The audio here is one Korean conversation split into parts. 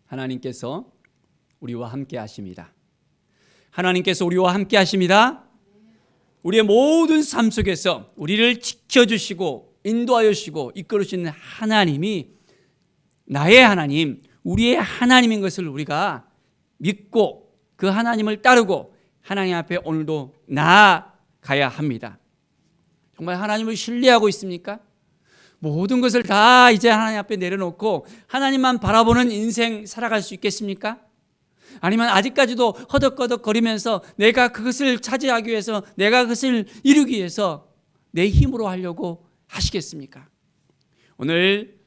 하나님께서 우리와 함께 하십니다. 하나님께서 우리와 함께 하십니다. 우리의 모든 삶 속에서 우리를 지켜주시고 인도하여 주시고 이끌어 주시는 하나님이 나의 하나님, 우리의 하나님인 것을 우리가 믿고 그 하나님을 따르고 하나님 앞에 오늘도 나아가야 합니다. 정말 하나님을 신뢰하고 있습니까? 모든 것을 다 이제 하나님 앞에 내려놓고 하나님만 바라보는 인생 살아갈 수 있겠습니까? 아니면 아직까지도 허덕허덕거리면서 내가 그것을 차지하기 위해서, 내가 그것을 이루기 위해서 내 힘으로 하려고 하시겠습니까? 오늘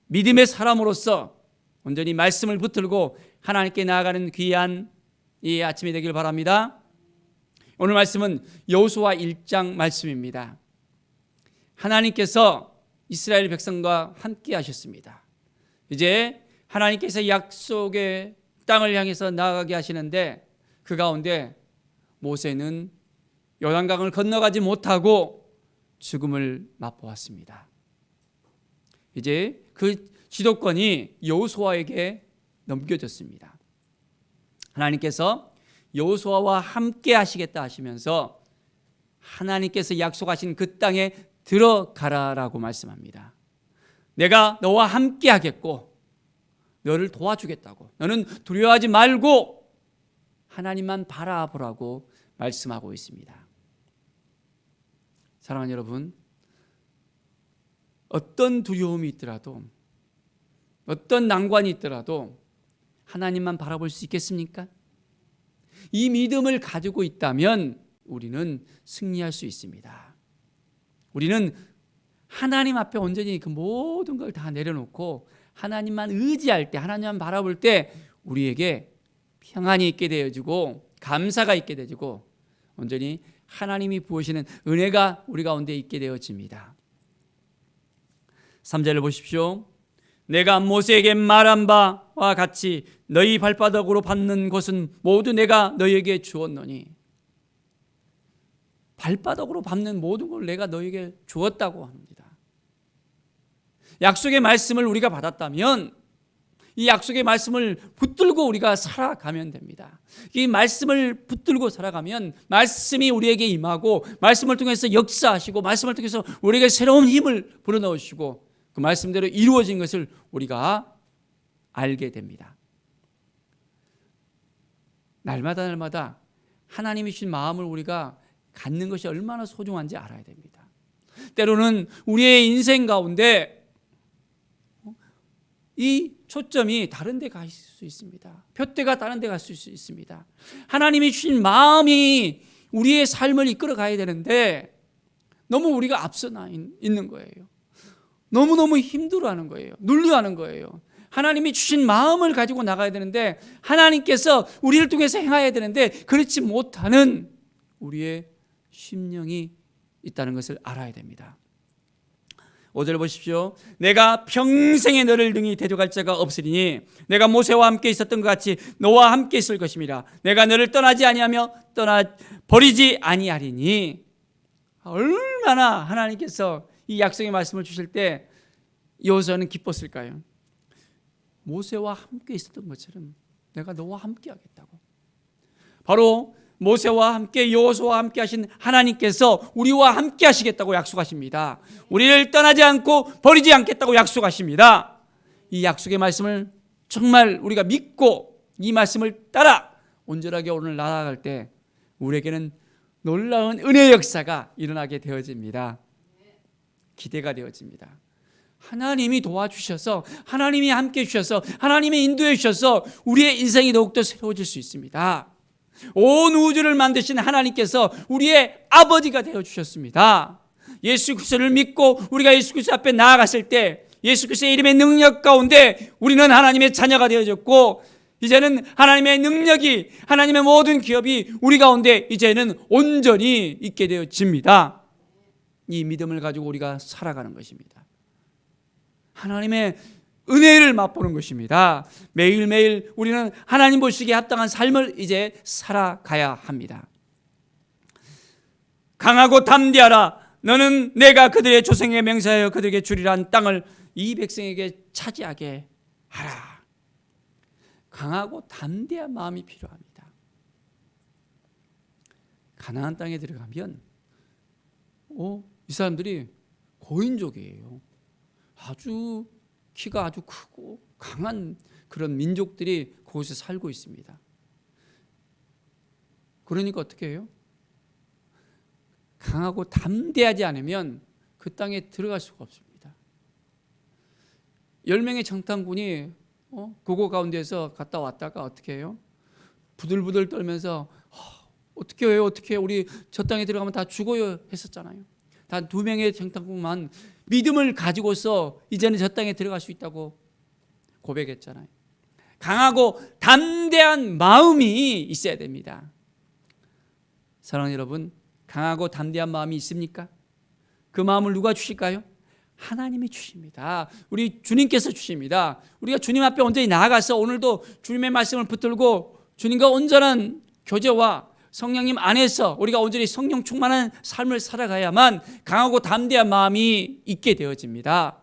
믿음의 사람으로서 온전히 말씀을 붙들고 하나님께 나아가는 귀한 이 아침이 되길 바랍니다. 오늘 말씀은 여호수아 1장 말씀입니다. 하나님께서 이스라엘 백성과 함께 하셨습니다. 이제 하나님께서 약속의 땅을 향해서 나아가게 하시는데 그 가운데 모세는 요단강을 건너가지 못하고 죽음을 맛보았습니다. 이제 그 지도권이 여호수아에게 넘겨졌습니다. 하나님께서 여호수아와 함께 하시겠다 하시면서 하나님께서 약속하신 그 땅에 들어가라라고 말씀합니다. 내가 너와 함께 하겠고 너를 도와주겠다고, 너는 두려워하지 말고 하나님만 바라보라고 말씀하고 있습니다. 사랑하는 여러분, 어떤 두려움이 있더라도, 어떤 난관이 있더라도 하나님만 바라볼 수 있겠습니까? 이 믿음을 가지고 있다면 우리는 승리할 수 있습니다. 우리는 하나님 앞에 온전히 그 모든 걸 다 내려놓고 하나님만 의지할 때, 하나님만 바라볼 때 우리에게 평안이 있게 되어지고 감사가 있게 되어지고 온전히 하나님이 부으시는 은혜가 우리 가운데 있게 되어집니다. 3절을 보십시오. 내가 모세에게 말한 바와 같이 너희 발바닥으로 밟는 곳은 모두 내가 너희에게 주었노니, 발바닥으로 밟는 모든 걸 내가 너희에게 주었다고 합니다. 약속의 말씀을 우리가 받았다면 이 약속의 말씀을 붙들고 우리가 살아가면 됩니다. 이 말씀을 붙들고 살아가면 말씀이 우리에게 임하고 말씀을 통해서 역사하시고 말씀을 통해서 우리에게 새로운 힘을 불어넣으시고 그 말씀대로 이루어진 것을 우리가 알게 됩니다. 날마다 하나님이 주신 마음을 우리가 갖는 것이 얼마나 소중한지 알아야 됩니다. 때로는 우리의 인생 가운데 이 초점이 다른 데 가 있을 수 있습니다. 표대가 다른 데 갈 수 있습니다. 하나님이 주신 마음이 우리의 삶을 이끌어 가야 되는데 너무 우리가 앞서 나 있는 거예요. 너무너무 힘들어하는 거예요. 눌려하는 거예요. 하나님이 주신 마음을 가지고 나가야 되는데 하나님께서 우리를 통해서 행해야 되는데 그렇지 못하는 우리의 심령이 있다는 것을 알아야 됩니다. 5절 보십시오. 내가 평생에 너를 능히 대적할 자가 없으리니 내가 모세와 함께 있었던 것 같이 너와 함께 있을 것임이라. 내가 너를 떠나지 아니하며 버리지 아니하리니. 얼마나 하나님께서 이 약속의 말씀을 주실 때 여호수아는 기뻤을까요? 모세와 함께 있었던 것처럼 내가 너와 함께 하겠다고. 바로 모세와 함께 여호수아와 함께 하신 하나님께서 우리와 함께 하시겠다고 약속하십니다. 우리를 떠나지 않고 버리지 않겠다고 약속하십니다. 이 약속의 말씀을 정말 우리가 믿고 이 말씀을 따라 온전하게 오늘 나아갈 때 우리에게는 놀라운 은혜의 역사가 일어나게 되어집니다. 기대가 되어집니다. 하나님이 도와주셔서, 하나님이 함께 해주셔서, 하나님이 인도해 주셔서 우리의 인생이 더욱더 새로워질 수 있습니다. 온 우주를 만드신 하나님께서 우리의 아버지가 되어주셨습니다. 예수 그리스도를 믿고 우리가 예수 그리스도 앞에 나아갔을 때 예수 그리스도의 이름의 능력 가운데 우리는 하나님의 자녀가 되어졌고 이제는 하나님의 능력이, 하나님의 모든 기업이 우리 가운데 이제는 온전히 있게 되어집니다. 이 믿음을 가지고 우리가 살아가는 것입니다. 하나님의 은혜를 맛보는 것입니다. 매일매일 우리는 하나님 보시기에 합당한 삶을 이제 살아가야 합니다. 강하고 담대하라. 너는 내가 그들의 조상에게 맹세하여 그들에게 주리라 한 땅을 이 백성에게 차지하게 하라. 강하고 담대한 마음이 필요합니다. 가나안 땅에 들어가면 이 사람들이 고인족이에요. 아주 키가 아주 크고 강한 그런 민족들이 거기서 살고 있습니다. 그러니까 어떻게 해요? 강하고 담대하지 않으면 그 땅에 들어갈 수가 없습니다. 10명의 정탐군이 고고 가운데서 갔다 왔다가 어떻게 해요? 부들부들 떨면서 어떻게 해요? 어떻게 해요? 우리 저 땅에 들어가면 다 죽어요 했었잖아요. 단 2명의 정탐꾼만 믿음을 가지고서 이제는 저 땅에 들어갈 수 있다고 고백했잖아요. 강하고 담대한 마음이 있어야 됩니다. 사랑하는 여러분, 강하고 담대한 마음이 있습니까? 그 마음을 누가 주실까요? 하나님이 주십니다. 우리 주님께서 주십니다. 우리가 주님 앞에 온전히 나아가서 오늘도 주님의 말씀을 붙들고 주님과 온전한 교제와 성령님 안에서 우리가 온전히 성령 충만한 삶을 살아가야만 강하고 담대한 마음이 있게 되어집니다.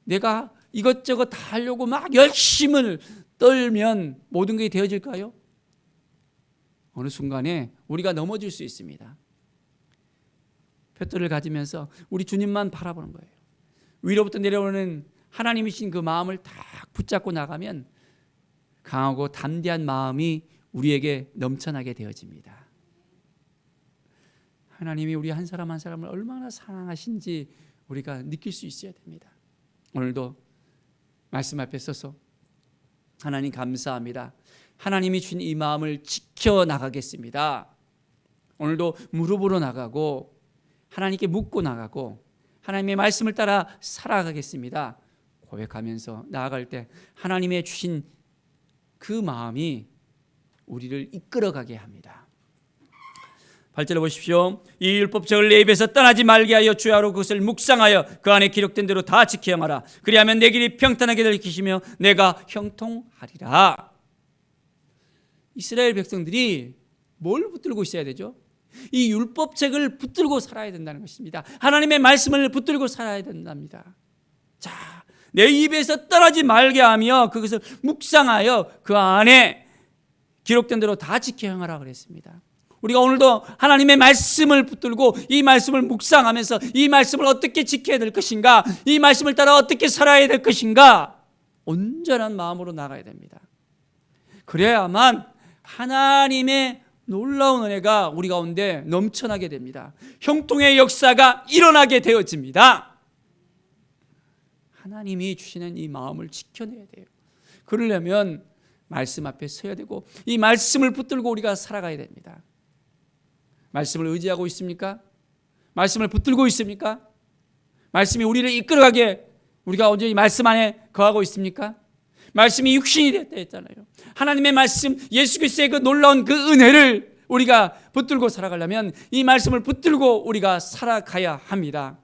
내가 이것저것 다 하려고 막 열심을 떨면 모든 게 되어질까요? 어느 순간에 우리가 넘어질 수 있습니다. 뼘들을 가지면서 우리 주님만 바라보는 거예요. 위로부터 내려오는 하나님이신 그 마음을 딱 붙잡고 나가면 강하고 담대한 마음이 우리에게 넘쳐나게 되어집니다. 하나님이 우리 한 사람 한 사람을 얼마나 사랑하신지 우리가 느낄 수 있어야 됩니다. 오늘도 말씀 앞에 서서 하나님 감사합니다. 하나님이 주신 이 마음을 지켜나가겠습니다. 오늘도 무릎으로 나가고 하나님께 묻고 나가고 하나님의 말씀을 따라 살아가겠습니다. 고백하면서 나아갈 때 하나님의 주신 그 마음이 우리를 이끌어가게 합니다. 8절에 보십시오. 이 율법책을 내 입에서 떠나지 말게 하여 주야로 그것을 묵상하여 그 안에 기록된 대로 다 지켜 행하라. 그리하면 내 길이 평탄하게 될 것이며 내가 형통하리라. 이스라엘 백성들이 뭘 붙들고 있어야 되죠? 이 율법책을 붙들고 살아야 된다는 것입니다. 하나님의 말씀을 붙들고 살아야 된답니다. 자, 내 입에서 떠나지 말게 하며 그것을 묵상하여 그 안에 기록된 대로 다 지켜 행하라 그랬습니다. 우리가 오늘도 하나님의 말씀을 붙들고 이 말씀을 묵상하면서 이 말씀을 어떻게 지켜야 될 것인가, 이 말씀을 따라 어떻게 살아야 될 것인가 온전한 마음으로 나가야 됩니다. 그래야만 하나님의 놀라운 은혜가 우리 가운데 넘쳐나게 됩니다. 형통의 역사가 일어나게 되어집니다. 하나님이 주시는 이 마음을 지켜내야 돼요. 그러려면 말씀 앞에 서야 되고 이 말씀을 붙들고 우리가 살아가야 됩니다. 말씀을 의지하고 있습니까? 말씀을 붙들고 있습니까? 말씀이 우리를 이끌어가게 우리가 온전히 말씀 안에 거하고 있습니까? 말씀이 육신이 됐다 했잖아요. 하나님의 말씀, 예수 그리스도의 그 놀라운 그 은혜를 우리가 붙들고 살아가려면 이 말씀을 붙들고 우리가 살아가야 합니다.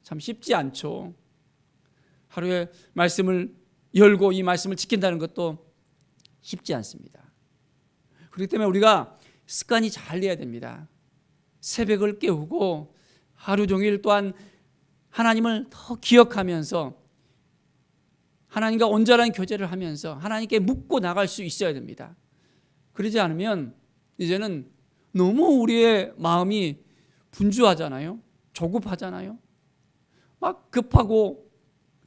참 쉽지 않죠. 하루에 말씀을 열고 이 말씀을 지킨다는 것도 쉽지 않습니다. 그렇기 때문에 우리가 습관이 잘 돼야 됩니다. 새벽을 깨우고 하루 종일 또한 하나님을 더 기억하면서 하나님과 온전한 교제를 하면서 하나님께 묻고 나갈 수 있어야 됩니다. 그러지 않으면 이제는 너무 우리의 마음이 분주하잖아요. 조급하잖아요. 막 급하고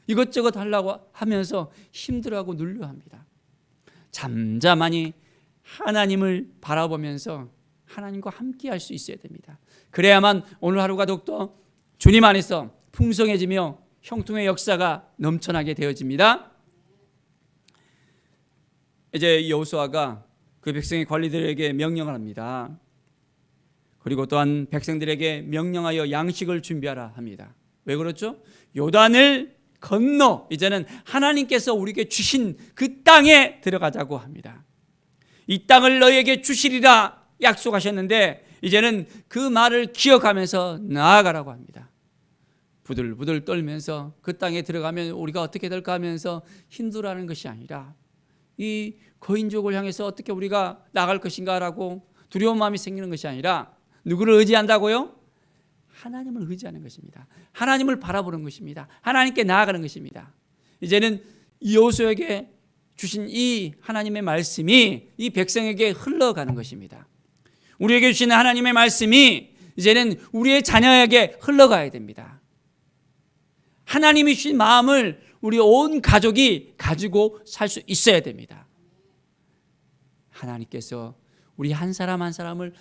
이것저것 하려고 하면서 힘들어하고 눌려합니다. 잠잠하니 하나님을 바라보면서 하나님과 함께 할 수 있어야 됩니다. 그래야만 오늘 하루가 더욱더 주님 안에서 풍성해지며 형통의 역사가 넘쳐나게 되어집니다. 이제 여호수아가 그 백성의 관리들에게 명령을 합니다. 그리고 또한 백성들에게 명령하여 양식을 준비하라 합니다. 왜 그렇죠? 요단을 건너 이제는 하나님께서 우리에게 주신 그 땅에 들어가자고 합니다. 이 땅을 너희에게 주시리라 약속하셨는데 이제는 그 말을 기억하면서 나아가라고 합니다. 부들부들 떨면서 그 땅에 들어가면 우리가 어떻게 될까 하면서 힘들어하는 것이 아니라 이 거인족을 향해서 어떻게 우리가 나갈 것인가라고 두려운 마음이 생기는 것이 아니라 누구를 의지한다고요? 하나님을 의지하는 것입니다. 하나님을 바라보는 것입니다. 하나님께 나아가는 것입니다. 이제는 여호수아에게 주신 이 하나님의 말씀이 이 백성에게 흘러가는 것입니다. 우리에게 주신 하나님의 말씀이 이제는 우리의 자녀에게 흘러가야 됩니다. 하나님이 주신 마음을 우리 온 가족이 가지고 살 수 있어야 됩니다. 하나님께서 우리 한 사람 한 사람을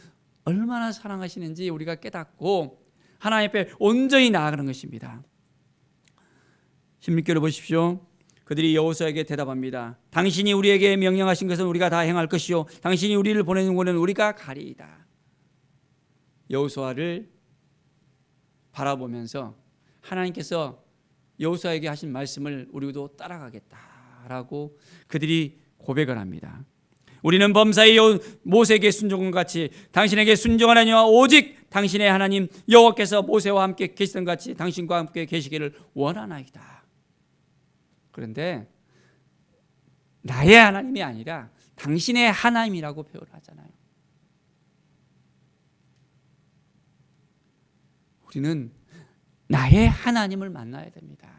얼마나 사랑하시는지 우리가 깨닫고 하나님 앞에 온전히 나아가는 것입니다. 16절을 보십시오. 그들이 여호수아에게 대답합니다. 당신이 우리에게 명령하신 것은 우리가 다 행할 것이요 당신이 우리를 보내는 곳은 우리가 가리이다. 여호수아를 바라보면서 하나님께서 여호수아에게 하신 말씀을 우리도 따라가겠다라고 그들이 고백을 합니다. 우리는 범사의 모세에게 순종한 같이 당신에게 순종하나니와 오직 당신의 하나님 여호와께서 모세와 함께 계시던 같이 당신과 함께 계시기를 원하나이다. 그런데 나의 하나님이 아니라 당신의 하나님이라고 표현을 하잖아요. 우리는 나의 하나님을 만나야 됩니다.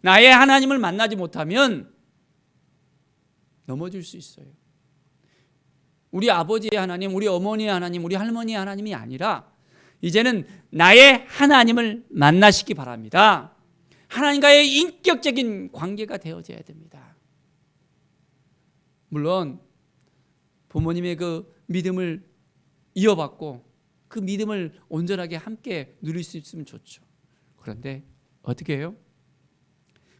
나의 하나님을 만나지 못하면 넘어질 수 있어요. 우리 아버지의 하나님, 우리 어머니의 하나님, 우리 할머니의 하나님이 아니라 이제는 나의 하나님을 만나시기 바랍니다. 하나님과의 인격적인 관계가 되어져야 됩니다. 물론 부모님의 그 믿음을 이어받고 그 믿음을 온전하게 함께 누릴 수 있으면 좋죠. 그런데 어떻게 해요?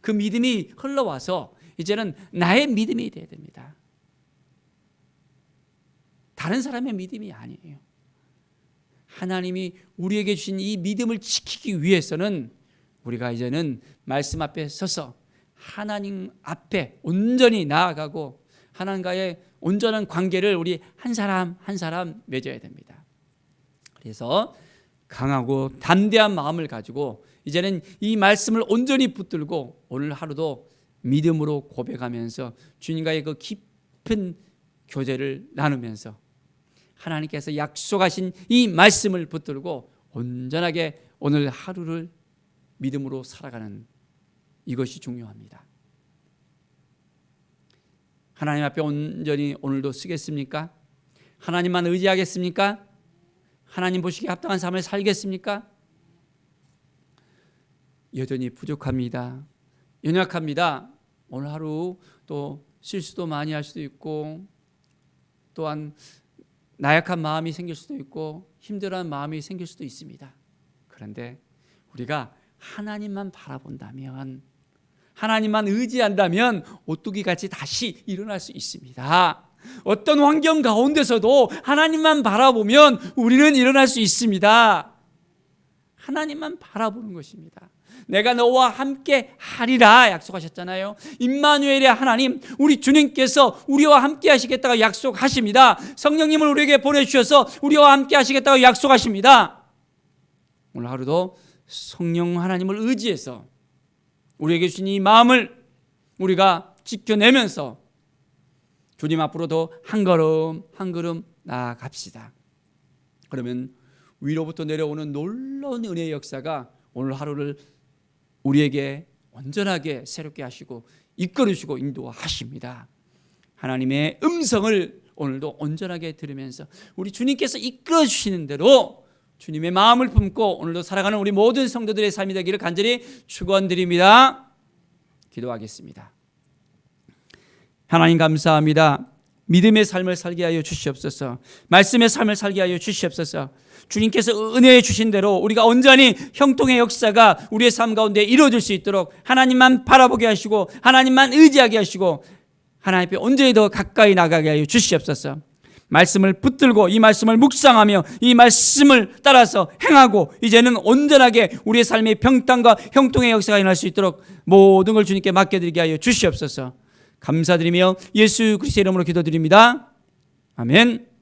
그 믿음이 흘러와서 이제는 나의 믿음이 되어야 됩니다. 다른 사람의 믿음이 아니에요. 하나님이 우리에게 주신 이 믿음을 지키기 위해서는 우리가 이제는 말씀 앞에 서서 하나님 앞에 온전히 나아가고 하나님과의 온전한 관계를 우리 한 사람 한 사람 맺어야 됩니다. 그래서 강하고 담대한 마음을 가지고 이제는 이 말씀을 온전히 붙들고 오늘 하루도 믿음으로 고백하면서 주님과의 그 깊은 교제를 나누면서 하나님께서 약속하신 이 말씀을 붙들고 온전하게 오늘 하루를 믿음으로 살아가는 이것이 중요합니다. 하나님 앞에 온전히 오늘도 쓰겠습니까? 하나님만 의지하겠습니까? 하나님 보시기에 합당한 삶을 살겠습니까? 여전히 부족합니다. 연약합니다. 오늘 하루 또 실수도 많이 할 수도 있고 또한 나약한 마음이 생길 수도 있고 힘들어하는 마음이 생길 수도 있습니다. 그런데 우리가 하나님만 바라본다면 하나님만 의지한다면 오뚜기같이 다시 일어날 수 있습니다. 어떤 환경 가운데서도 하나님만 바라보면 우리는 일어날 수 있습니다. 하나님만 바라보는 것입니다. 내가 너와 함께 하리라 약속하셨잖아요. 임마누엘의 하나님, 우리 주님께서 우리와 함께 하시겠다고 약속하십니다. 성령님을 우리에게 보내주셔서 우리와 함께 하시겠다고 약속하십니다. 오늘 하루도 성령 하나님을 의지해서 우리에게 주신 이 마음을 우리가 지켜내면서 주님 앞으로 더 한 걸음 한 걸음 나아갑시다. 그러면 위로부터 내려오는 놀라운 은혜의 역사가 오늘 하루를 우리에게 온전하게 새롭게 하시고 이끌어주시고 인도하십니다. 하나님의 음성을 오늘도 온전하게 들으면서 우리 주님께서 이끌어주시는 대로 주님의 마음을 품고 오늘도 살아가는 우리 모든 성도들의 삶이 되기를 간절히 축원드립니다. 기도하겠습니다. 하나님 감사합니다. 믿음의 삶을 살게 하여 주시옵소서. 말씀의 삶을 살게 하여 주시옵소서. 주님께서 은혜해 주신 대로 우리가 온전히 형통의 역사가 우리의 삶 가운데 이루어질 수 있도록 하나님만 바라보게 하시고 하나님만 의지하게 하시고 하나님 앞에 온전히 더 가까이 나가게 하여 주시옵소서. 말씀을 붙들고 이 말씀을 묵상하며 이 말씀을 따라서 행하고 이제는 온전하게 우리의 삶의 평탄과 형통의 역사가 일어날 수 있도록 모든 걸 주님께 맡겨드리게 하여 주시옵소서. 감사드리며 예수 그리스도의 이름으로 기도드립니다. 아멘.